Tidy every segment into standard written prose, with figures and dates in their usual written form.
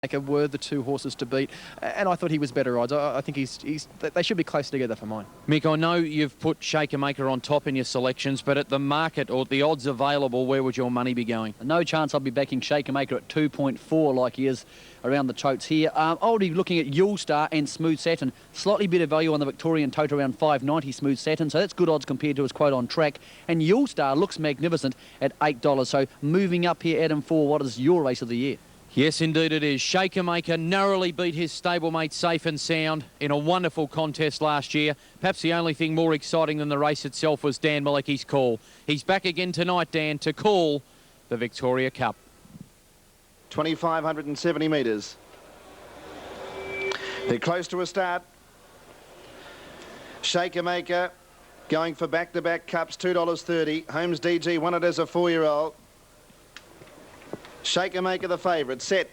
were the two horses to beat, and I thought he was better odds. I think they should be close together for mine. Mick, I know you've put Shaker Maker on top in your selections, but at the market or the odds available, where would your money be going? No chance I'll be backing Shaker Maker at 2.4 like he is around the totes here. I'll be looking at Yule Star and Smooth Satin. Slightly better value on the Victorian tote around 5.90 Smooth Satin, so that's good odds compared to his quote on track. And Yule Star looks magnificent at $8, so moving up here, Adam, for what is your race of the year? Yes, indeed it is. Shaker Maker narrowly beat his stablemate Safe and Sound in a wonderful contest last year. Perhaps the only thing more exciting than the race itself was Dan Malecki's call. He's back again tonight, Dan, to call the Victoria Cup. 2,570 metres. They're close to a start. Shaker Maker going for back-to-back cups, $2.30. Holmes DG won it as a 4-year-old. Shaker Maker the favourite, set.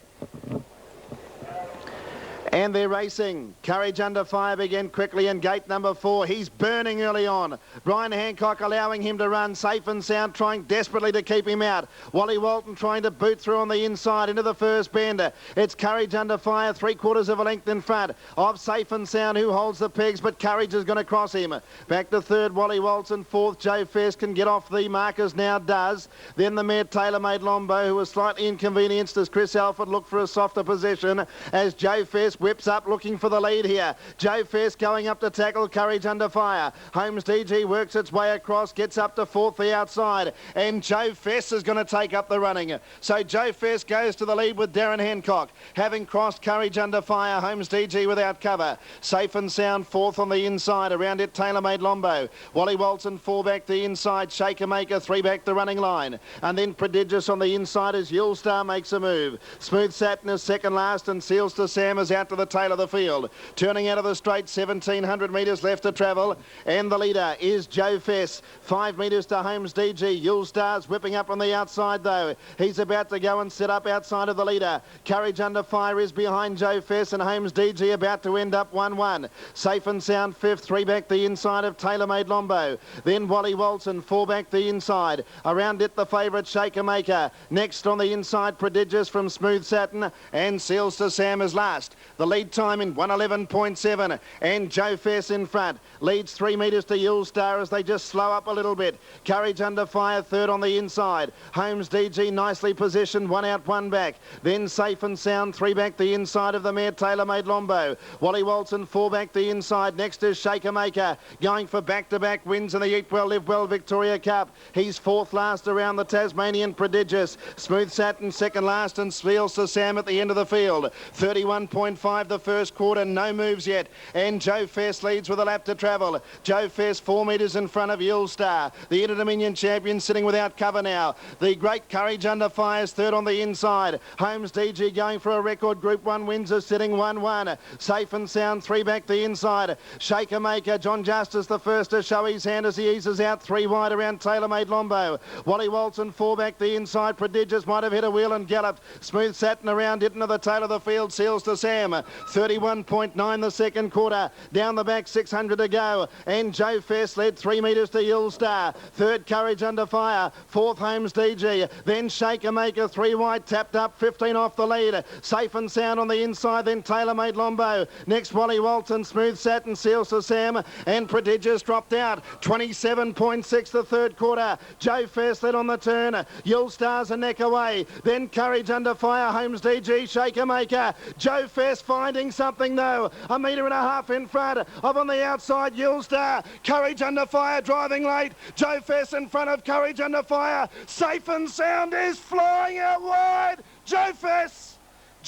And they're racing. Courage Under Fire began quickly in gate number 4. He's burning early on. Brian Hancock allowing him to run. Safe and Sound trying desperately to keep him out. Wally Walton trying to boot through on the inside into the first bender. It's Courage Under Fire, 3/4 of a length in front of Safe and Sound, who holds the pegs, but Courage is going to cross him. Back to third, Wally Walton. Fourth, Joe Fest can get off the markers now, does. Then the mare Tailor Made Lombo, who was slightly inconvenienced as Chris Alford looked for a softer position as Joe Fest whips up looking for the lead here. Joe Fest going up to tackle Courage Under Fire. Holmes DG works its way across, gets up to fourth the outside, and Joe Fest is going to take up the running. So Joe Fest goes to the lead with Darren Hancock. Having crossed Courage Under Fire, Holmes DG without cover. Safe and Sound fourth on the inside. Around it, Tailor Made Lombo. Wally Walton 4 back the inside. Shaker Maker 3 back the running line. And then Prodigious on the inside as Yule Star makes a move. Smooth Satin is second last, and Seals to Sam is out to the tail of the field. Turning out of the straight, 1,700 metres left to travel, and the leader is Joe Fess. 5 metres to Holmes DG. Yule Star's whipping up on the outside though. He's about to go and set up outside of the leader. Courage Under Fire is behind Joe Fess, and Holmes DG about to end up 1-1. Safe and Sound fifth, 3 back the inside of Tailor Made Lombo. Then Wally Walton 4 back the inside. Around it the favourite Shaker Maker. Next on the inside, Prodigious from Smooth Satin, and Seals to Sam is last. The lead time in 1:11.7, and Joe Fess in front. Leads 3 metres to Yule Star as they just slow up a little bit. Courage Under Fire third on the inside. Holmes DG nicely positioned, 1 out, 1 back. Then Safe and Sound 3 back the inside of the mare Tailor Made Lombo. Wally Walton 4 back the inside. Next is Shaker Maker going for back-to-back wins in the Eat Well Live Well Victoria Cup. He's fourth last around the Tasmanian Prodigious. Smooth Satin second last, and Seals to Sam at the end of the field. 31.5 the first quarter, no moves yet, and Joe Fest leads with a lap to travel. Joe Fest 4 metres in front of Yule Star. The Inter-Dominion champion sitting without cover now. The great Courage Under Fire is third on the inside. Holmes DG going for a record Group 1 wins are sitting 1-1. Safe and Sound 3 back the inside. Shaker Maker, John Justice the first to show his hand as he eases out 3 wide around Tailor Made Lombo. Wally Walton 4 back the inside. Prodigious might have hit a wheel and galloped. Smooth Satin around it into the tail of the field. Seals to Sam. 31.9 the second quarter. Down the back, 600 to go. And Joe Fest led 3 metres to Yule Star. Third, Courage Under Fire. Fourth, Holmes DG. Then Shaker Maker, 3 wide, tapped up, 15 off the lead. Safe and Sound on the inside, then Tailor Made Lombo. Next, Wally Walton, Smooth Satin, Seals to Sam, and Prodigious dropped out. 27.6 the third quarter. Joe Fest led on the turn. Yule Star's a neck away. Then Courage Under Fire, Holmes DG, Shaker Maker. Joe Fest finding something though. 1.5 metres in front of on the outside Yule Star. Courage Under Fire driving late. Joe Fest in front of Courage Under Fire. Safe and Sound is flying out wide. Joe Fest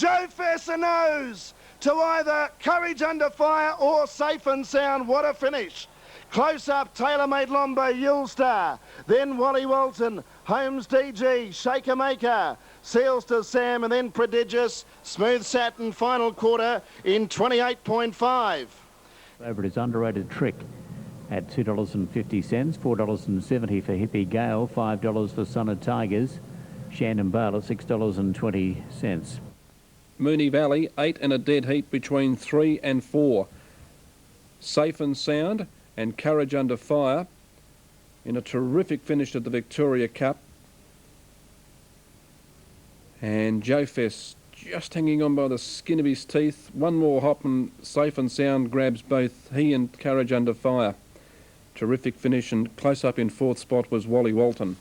a nose to either Courage Under Fire or Safe and Sound. What a finish. Close up, Tailor Made Lombo, Yule Star. Then Wally Walton, Holmes DG, Shaker Maker, Seals to Sam, and then Prodigious. Smooth Satin final quarter in 28.5. Favourite is Underrated Trick at $2.50, $4.70 for Hippie Gale, $5 for Son of Tigers, Shandon Bale, $6.20. Mooney Valley, 8 and a dead heat between 3 and 4. Safe and Sound and Courage Under Fire in a terrific finish at the Victoria Cup. And Joe Fest just hanging on by the skin of his teeth. One more hop and Safe and Sound grabs both he and Courage Under Fire. Terrific finish, and close up in 4th spot was Wally Walton.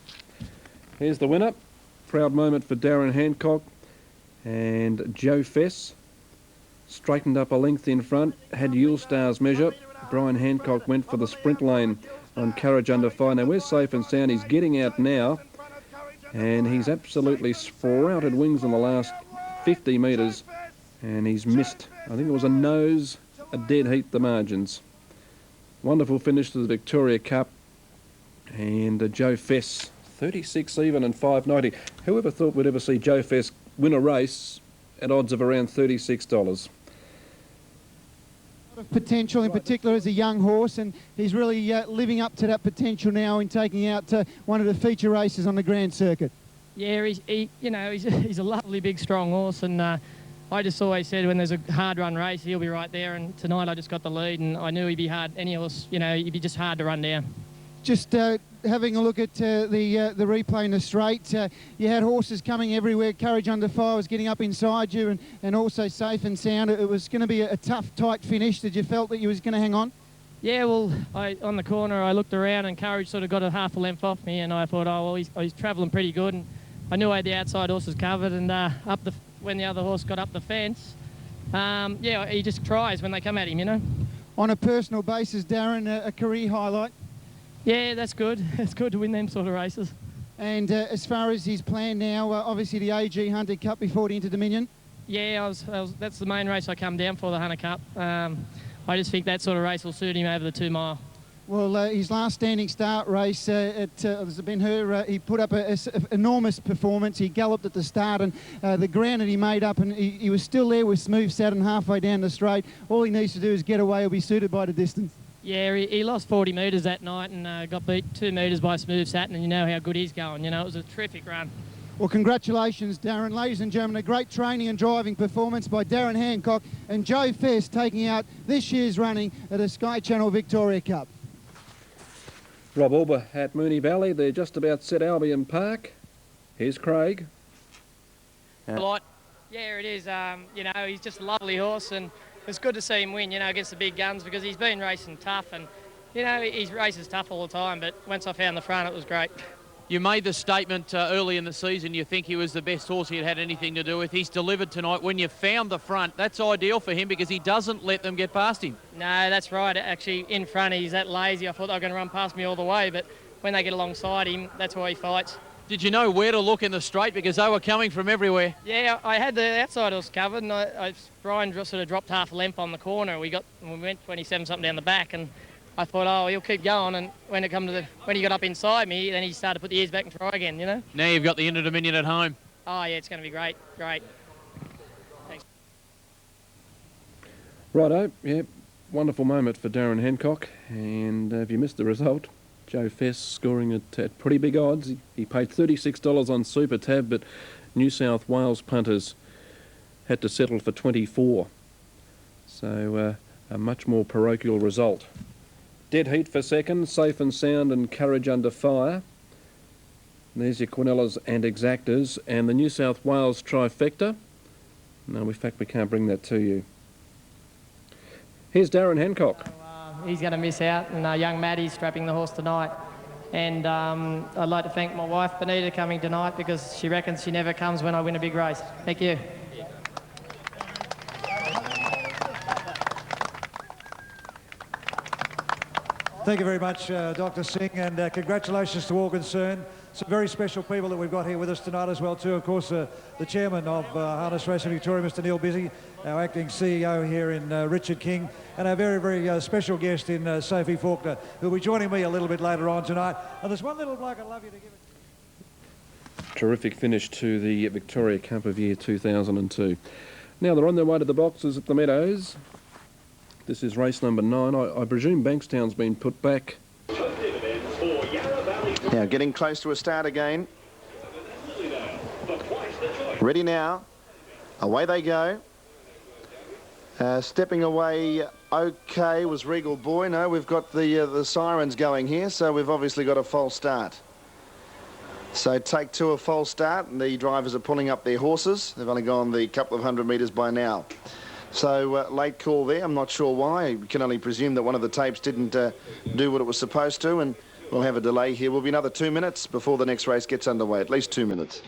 Here's the winner. Proud moment for Darren Hancock, and Joe Fess straightened up a length in front, had Yulestar's measure. Brian Hancock went for the sprint lane on Courage Under Fire. Now where's Safe and Sound? He's getting out now, and he's absolutely sprouted wings in the last 50 metres, and he's missed. I think it was a nose, a dead heat, the margins. Wonderful finish to the Victoria Cup, and Joe Fess, 36 even and 5.90. Whoever thought we'd ever see Joe Fess win a race at odds of around $36? Of potential, in particular as a young horse, and he's really living up to that potential now in taking out one of the feature races on the Grand Circuit. Yeah, he's a lovely big strong horse, and I just always said when there's a hard run race he'll be right there, and tonight I just got the lead and I knew he'd be hard. Any horse, he'd be just hard to run down. Just having a look at the replay in the straight, you had horses coming everywhere. Courage Under Fire was getting up inside you, and also Safe and Sound. It was going to be a tough, tight finish. Did you felt that you was going to hang on? Yeah, well, on the corner I looked around and Courage sort of got a half a length off me, and I thought, oh, well, he's travelling pretty good, and I knew I had the outside horses covered, and when the other horse got up the fence, yeah, he just tries when they come at him, On a personal basis, Darren, a career highlight? Yeah, that's good. It's good to win them sort of races. And as far as his plan now, obviously the AG Hunter Cup before the Inter-Dominion? Yeah, that's the main race I come down for, the Hunter Cup. I just think that sort of race will suit him over the 2 mile. Well, his last standing start race at Ben Hur, he put up an enormous performance. He galloped at the start, and the ground that he made up, and he was still there with Smooth Saturn halfway down the straight. All he needs to do is get away. He'll be suited by the distance. Yeah, he lost 40 metres that night and got beat 2 metres by Smooth Saturn, and you know how good he's going. It was a terrific run. Well, congratulations, Darren. Ladies and gentlemen, a great training and driving performance by Darren Hancock and Joe Fess taking out this year's running at a Sky Channel Victoria Cup. Rob Alber at Moonee Valley. They're just about set Albion Park. Here's Craig. Yeah, it is. He's just a lovely horse, and it's good to see him win, against the big guns, because he's been racing tough, and, he races tough all the time, but once I found the front, it was great. You made the statement early in the season you think he was the best horse he had anything to do with. He's delivered tonight. When you found the front, that's ideal for him because he doesn't let them get past him. No, that's right. Actually, in front, he's that lazy. I thought they were going to run past me all the way, but when they get alongside him, that's why he fights. Did you know where to look in the straight because they were coming from everywhere? Yeah, I had the outside horse covered, and Brian sort of dropped half a length on the corner. We went 27-something down the back, and I thought, oh, he'll keep going, and when he got up inside me, then he started to put the ears back and try again, Now you've got the Inter-Dominion at home. Oh, yeah, it's going to be great. Thanks. Righto, yeah, wonderful moment for Darren Hancock, and if you missed the result, Joe Fess scoring at pretty big odds. He paid $36 on Super Tab, but New South Wales punters had to settle for 24. So a much more parochial result. Dead heat for second, Safe and Sound and Courage Under Fire. There's your Quinellas and Exactors, and the New South Wales trifecta. No, in fact, we can't bring that to you. Here's Darren Hancock. So, he's going to miss out, and young Maddie's strapping the horse tonight. And I'd like to thank my wife, Benita, coming tonight because she reckons she never comes when I win a big race. Thank you. Thank you very much, Dr. Singh, and congratulations to all concerned. Some very special people that we've got here with us tonight as well too. Of course, the chairman of Harness Racing Victoria, Mr. Neil Busy, our acting CEO here in Richard King, and our very, very special guest in Sophie Faulkner, who'll be joining me a little bit later on tonight. And there's one little bloke I'd love you to give it. Terrific finish to the Victoria Cup of year 2002. Now they're on their way to the boxes at the Meadows. This is race number 9. I presume Bankstown's been put back. Now getting close to a start again. Ready now. Away they go. Stepping away okay was Regal Boy. No, we've got the sirens going here, so we've obviously got a false start. So take two, a false start, and the drivers are pulling up their horses. They've only gone the couple of 100 metres by now. So late call there. I'm not sure why. You can only presume that one of the tapes didn't do what it was supposed to, and we'll have a delay here. Will be another 2 minutes before the next race gets underway, at least 2 minutes.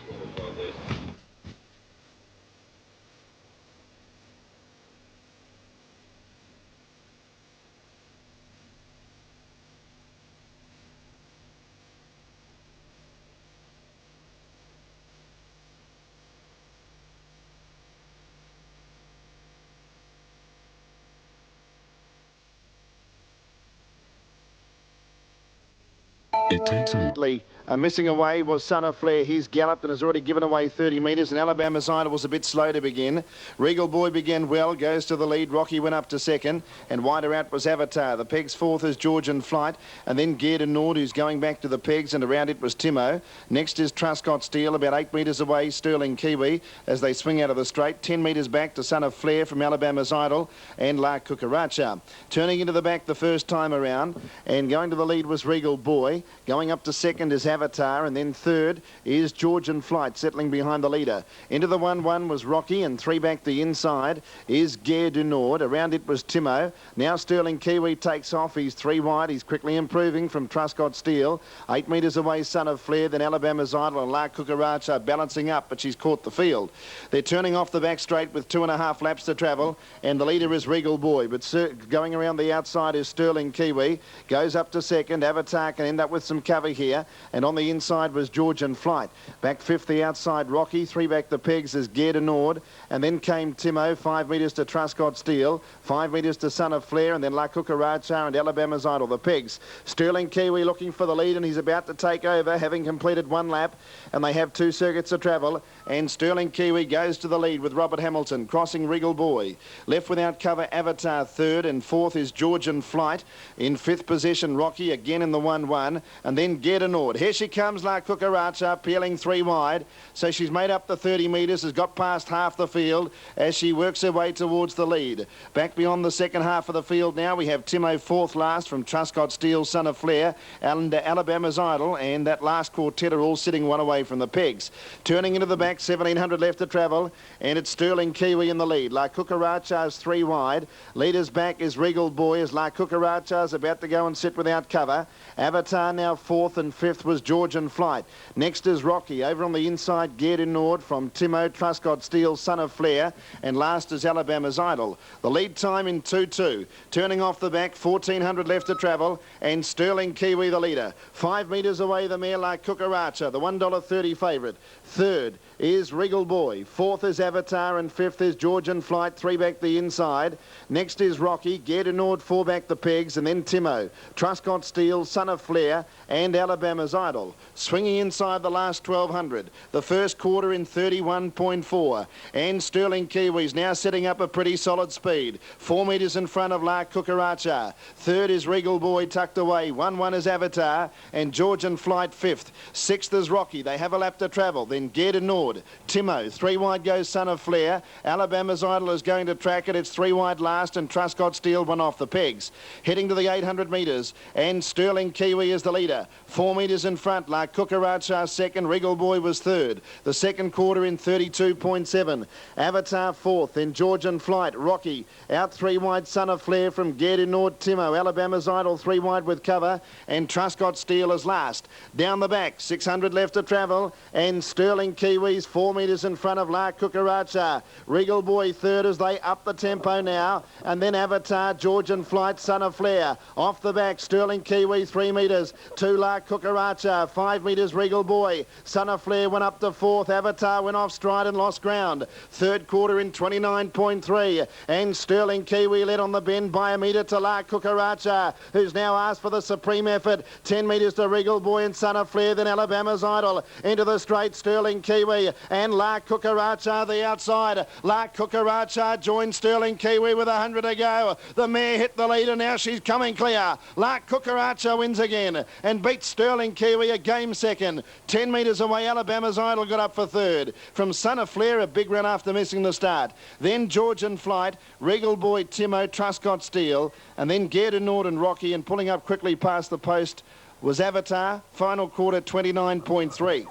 It takes a missing away was Son of Flair. He's galloped and has already given away 30 metres, and Alabama's Idol was a bit slow to begin. Regal Boy began well, goes to the lead. Rocky went up to second, and wider out was Avatar. The pegs fourth is Georgian Flight, and then Geared and Nord, who's going back to the pegs, and around it was Timo. Next is Truscott Steel, about 8 metres away, Sterling Kiwi, as they swing out of the straight. 10 metres back to Son of Flair from Alabama's Idol and La Cucaracha. Turning into the back the first time around, and going to the lead was Regal Boy. Going up to second is Avatar, and then third is Georgian Flight, settling behind the leader. Into the 1-1 was Rocky, and 3 back the inside is Gare du Nord. Around it was Timo. Now Sterling Kiwi takes off. He's 3 wide. He's quickly improving from Truscott Steel. 8 metres away, Son of Flair, then Alabama's Idol and La Cucaracha balancing up, but she's caught the field. They're turning off the back straight with 2.5 laps to travel, and the leader is Regal Boy, but going around the outside is Sterling Kiwi. Goes up to second. Avatar can end up with some cover here, and on the inside was Georgian Flight. Back fifth the outside Rocky. 3 back the pegs is Gare du Nord, and then came Timo. 5 metres to Truscott Steel, 5 metres to Son of Flair, and then La Cucaracha and Alabama's Idol, the pegs. Sterling Kiwi looking for the lead, and he's about to take over, having completed 1 lap, and they have 2 circuits to travel, and Sterling Kiwi goes to the lead with Robert Hamilton crossing Regal Boy. Left without cover Avatar third, and fourth is Georgian Flight. In 5th position Rocky, again in the 1-1, and then Gare du Nord. Here she comes, La Cucaracha, peeling 3 wide. So she's made up the 30 metres, has got past half the field as she works her way towards the lead. Back beyond the second half of the field now, we have Timo 4th last from Truscott Steel, Son of Flair, and Alabama's Idol, and that last quartet are all sitting 1 away from the pegs. Turning into the back, 1,700 left to travel, and it's Sterling Kiwi in the lead. La Cucaracha's 3 wide. Leaders back is Regal Boy as La Cucaracha's about to go and sit without cover. Avatar now 4th, and 5th was Georgian Flight. Next is Rocky. Over on the inside, Gare du Nord from Timo, Truscott Steel, Son of Flair, and last is Alabama's Idol. The lead time in 2-2. Turning off the back, 1,400 left to travel, and Sterling Kiwi the leader. 5 metres away the mare La Cucaracha, the $1.30 favourite. Third is Regal Boy. 4th is Avatar, and 5th is Georgian Flight. 3 back the inside. Next is Rocky. Gare du Nord 4 back the pegs, and then Timo, Truscott Steel, Son of Flair, and Alabama's Idol. Swinging inside the last 1,200. The first quarter in 31.4. And Sterling Kiwi's now setting up a pretty solid speed. 4 metres in front of La Cucaracha. Third is Regal Boy tucked away. 1-1 is Avatar, and Georgian Flight 5th. 6th is Rocky. They have a lap to travel. Then Gare du Nord. Timo. 3 wide goes Son of Flair. Alabama's Idol is going to track it. It's 3 wide last, and Truscott Steel 1 off the pegs. Heading to the 800 metres, and Sterling Kiwi is the leader. 4 metres in front. La Cucaracha second. Regal Boy was third. The second quarter in 32.7. Avatar 4th. Then Georgian Flight. Rocky. Out 3 wide. Son of Flair from Gare du Nord. Timo. Alabama's Idol 3 wide with cover, and Truscott Steel is last. Down the back, 600 left to travel, and Sterling Kiwi's 4 metres in front of La Cucaracha. Regal Boy third as they up the tempo now, and then Avatar, Georgian Flight, Son of Flair. Off the back, Sterling Kiwi 3 metres to La Cucaracha. 5 metres Regal Boy. Son of Flair went up to 4th. Avatar went off stride and lost ground. Third quarter in 29.3, and Sterling Kiwi led on the bend by a metre to La Cucaracha, who's now asked for the supreme effort. 10 metres to Regal Boy and Son of Flair, then Alabama's Idol. Into the straight, Sterling Kiwi and La Cucaracha the outside. La Cucaracha joined Sterling Kiwi with 100 to go. The mare hit the leader, now she's coming clear. La Cucaracha wins again and beats Sterling Kiwi a game second. 10 metres away, Alabama's Idol got up for third. From Son of Flair, a big run after missing the start. Then Georgian Flight, Regal Boy, Timo, Truscott Steel, and then Gare du Nord and Rocky, and pulling up quickly past the post was Avatar. Final quarter 29.3.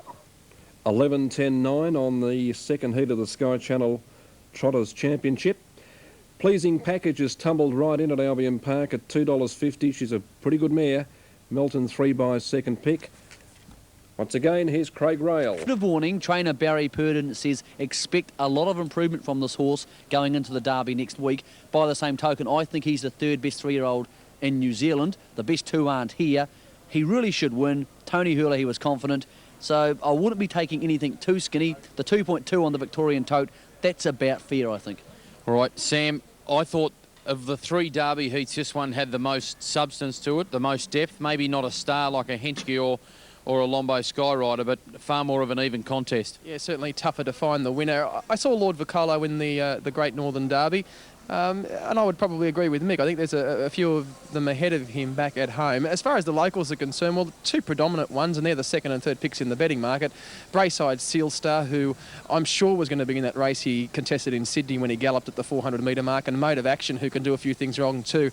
11.10.9 on the second heat of the Sky Channel Trotters Championship. Pleasing Packages tumbled right in at Albion Park at $2.50. She's a pretty good mare. Melton 3 by second pick. Once again, here's Craig Rail. Bit of warning, trainer Barry Purdon says expect a lot of improvement from this horse going into the Derby next week. By the same token, I think he's the third best 3-year-old in New Zealand. The best 2 aren't here. He really should win. Tony Hurley, he was confident. So I wouldn't be taking anything too skinny. The 2.2 on the Victorian Tote, that's about fair, I think. All right, Sam, I thought of the 3 Derby heats, this one had the most substance to it, the most depth. Maybe not a star like a Henschke or a Lombo Skyrider, but far more of an even contest. Yeah, certainly tougher to find the winner. I saw Lord Vocolo win the Great Northern Derby. And I would probably agree with Mick. I think there's a few of them ahead of him back at home. As far as the locals are concerned, well, the 2 predominant ones, and they're the second and third picks in the betting market. Brayside Seal Star, who I'm sure was going to be in that race he contested in Sydney when he galloped at the 400-metre mark, and Mode of Action, who can do a few things wrong too.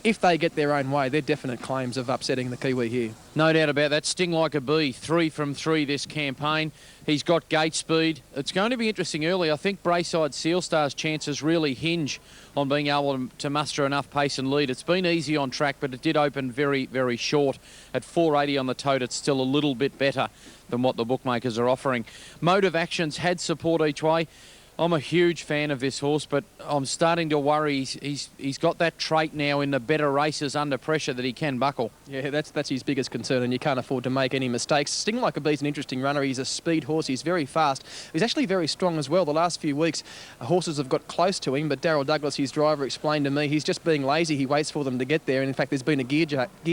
If they get their own way, they're definite claims of upsetting the Kiwi here. No doubt about that. Sting Like a Bee, 3 from 3 this campaign. He's got gate speed. It's going to be interesting early. I think Brayside Seal Star's chances really hinge on being able to muster enough pace and lead. It's been easy on track, but it did open very, very short. At 4.80 on the tote, it's still a little bit better than what the bookmakers are offering. Mode of Action's had support each way. I'm a huge fan of this horse, but I'm starting to worry he's got that trait now in the better races under pressure that he can buckle. Yeah, that's his biggest concern, and you can't afford to make any mistakes. Sting Like a Bee's an interesting runner. He's a speed horse. He's very fast. He's actually very strong as well. The last few weeks, horses have got close to him, but Daryl Douglas, his driver, explained to me he's just being lazy. He waits for them to get there, and in fact, there's been a gear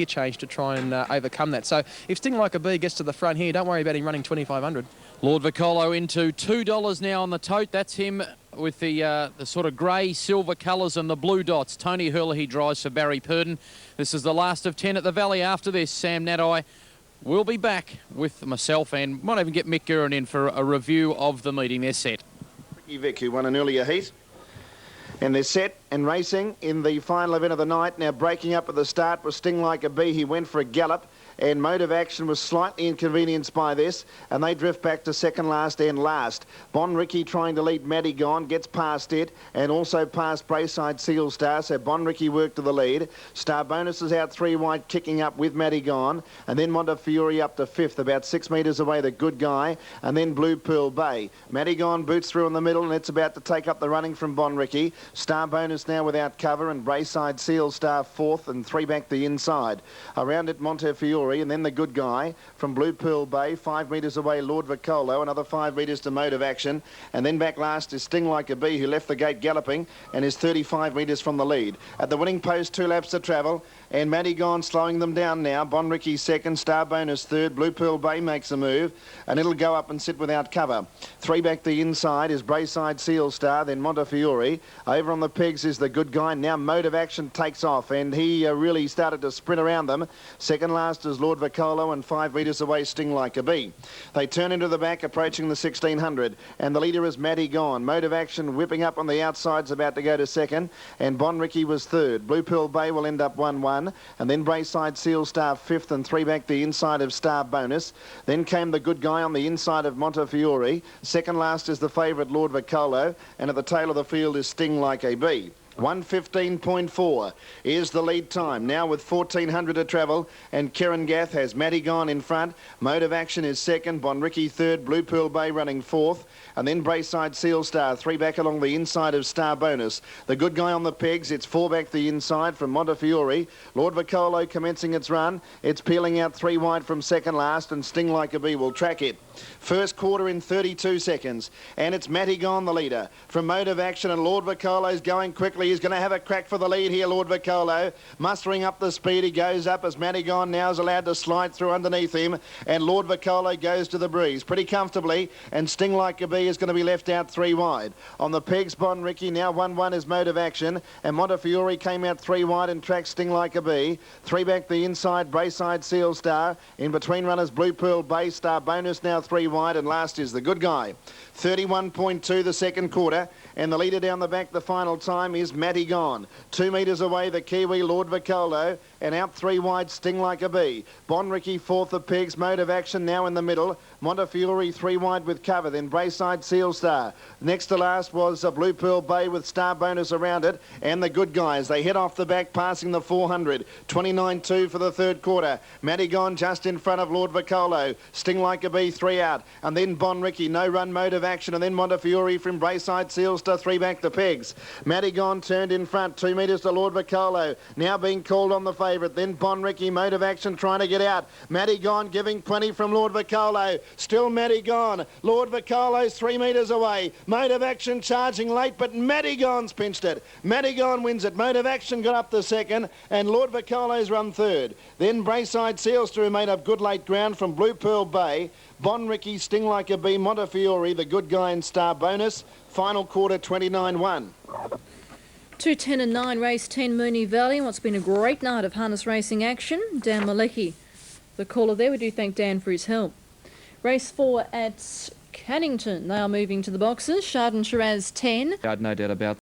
change to try and overcome that. So if Sting Like a Bee gets to the front here, don't worry about him running 2,500. Lord Vocolo into $2 now on the tote. That's him with the sort of grey silver colours and the blue dots. Tony Hurley drives for Barry Purdon. This is the last of 10 at the Valley. After this, Sam Nadai will be back with myself and might even get Mick Guerin in for a review of the meeting. They're set. Ricky Vick, who won an earlier heat. And they're set and racing in the final event of the night. Now breaking up at the start was Sting Like a Bee. He went for a gallop. And Mode of Action was slightly inconvenienced by this, and they drift back to second last and last. Bon Ricky trying to lead Maddie Gone, gets past it, and also past Brayside Seal Star, so Bon Ricky worked to the lead. Star Bonus is out 3 wide, kicking up with Maddie Gone, and then Montefiore up to 5th, about 6 metres away, the Good Guy, and then Blue Pearl Bay. Maddie Gone boots through in the middle, and it's about to take up the running from Bon Ricky. Star Bonus now without cover, and Brayside Seal Star 4th, and 3 back the inside. Around it, Montefiore, and then the Good Guy from Blue Pearl Bay, 5 metres away Lord Vocolo, another 5 metres to Mode of Action, and then back last is Sting Like a Bee, who left the gate galloping and is 35 metres from the lead. At the winning post, 2 laps to travel, and Maddie Gone slowing them down now. Bon Ricky second, Star Bonus third, Blue Pearl Bay makes a move, and it'll go up and sit without cover. 3 back the inside is Brayside Seal Star, then Montefiore. Over on the pegs is the Good Guy. Now Mode of Action takes off, and he really started to sprint around them. Second last is Lord Vocolo, and 5 metres away Sting Like a Bee. They turn into the back, approaching the 1600, and the leader is Maddie Gone. Mode of Action whipping up on the outsides, about to go to second, and Bon Ricky was third. Blue Pearl Bay will end up 1-1, and then Brayside Seal Star 5th, and 3 back the inside of Star Bonus. Then came the Good Guy on the inside of Montefiore. Second last is the favourite Lord Vocolo, and at the tail of the field is Sting Like a Bee. 1:15.4 is the lead time, now with 1400 to travel, and Kieran Gath has Maddie Gone in front. Mode of Action is second, Bon Ricky third, Blue Pearl Bay running 4th, and then Brayside Seal Star 3 back along the inside of Star Bonus. The Good Guy on the pegs, it's 4 back the inside from Montefiore. Lord Vocolo commencing its run, it's peeling out 3 wide from second last, and Sting Like a Bee will track it. First quarter in 32 seconds, and it's Maddie Gone the leader from Mode of Action, and Lord Vocolo's going quickly. He's going to have a crack for the lead here, Lord Vocolo. Mustering up the speed, he goes up as Maddie Gone now is allowed to slide through underneath him, and Lord Vocolo goes to the breeze pretty comfortably, and Sting Like a Bee is going to be left out 3 wide. On the pegs, Bon Ricky now 1-1 is Mode of Action, and Montefiore came out 3 wide and tracked Sting Like a Bee. 3 back the inside, Brayside Seal Star. In between runners, Blue Pearl Bay, Star Bonus now three wide, and last is the Good Guy. 31.2 the second quarter, and the leader down the back the final time is Matty Gone. 2 metres away, the Kiwi Lord Vocolo, and out three wide, Sting Like a Bee. Bonricky fourth of Pegs, Mode of Action now in the middle. Montefiore three wide with cover, then Brayside Seal Star. Next to last was Blue Pearl Bay with Star Bonus around it, and the Good Guys. They head off the back, passing the 400. 29.2 for the third quarter. Matty Gone just in front of Lord Vocolo. Sting Like a Bee, three out, and then Bonricky, no run, Mode of Action, and then Montefiore from Brayside Seal Star, three back the Pegs. Matty Gone turned in front, 2 metres to Lord Vocolo, now being called on the favourite. Then Bonricky, Mode of Action trying to get out. Matty Gone giving plenty from Lord Vocolo. Still Matty Gone. Lord Vocolo's 3 metres away. Mode of Action charging late, but Matty Gone's pinched it. Matty Gone wins it. Mode of Action got up the second, and Lord Vocolo's run third. Then Brayside Sealster, who made up good late ground from Blue Pearl Bay. Bonricky, Sting Like a Bee, Montefiore, the Good Guy and Star Bonus. Final quarter, 29.1. 2:10 and 9, race 10, Moonee Valley. What's been a great night of harness racing action. Dan Malecki, the caller there. We do thank Dan for his help. Race 4 at Cannington. They are moving to the boxes. Shard and Shiraz 10. I had no doubt about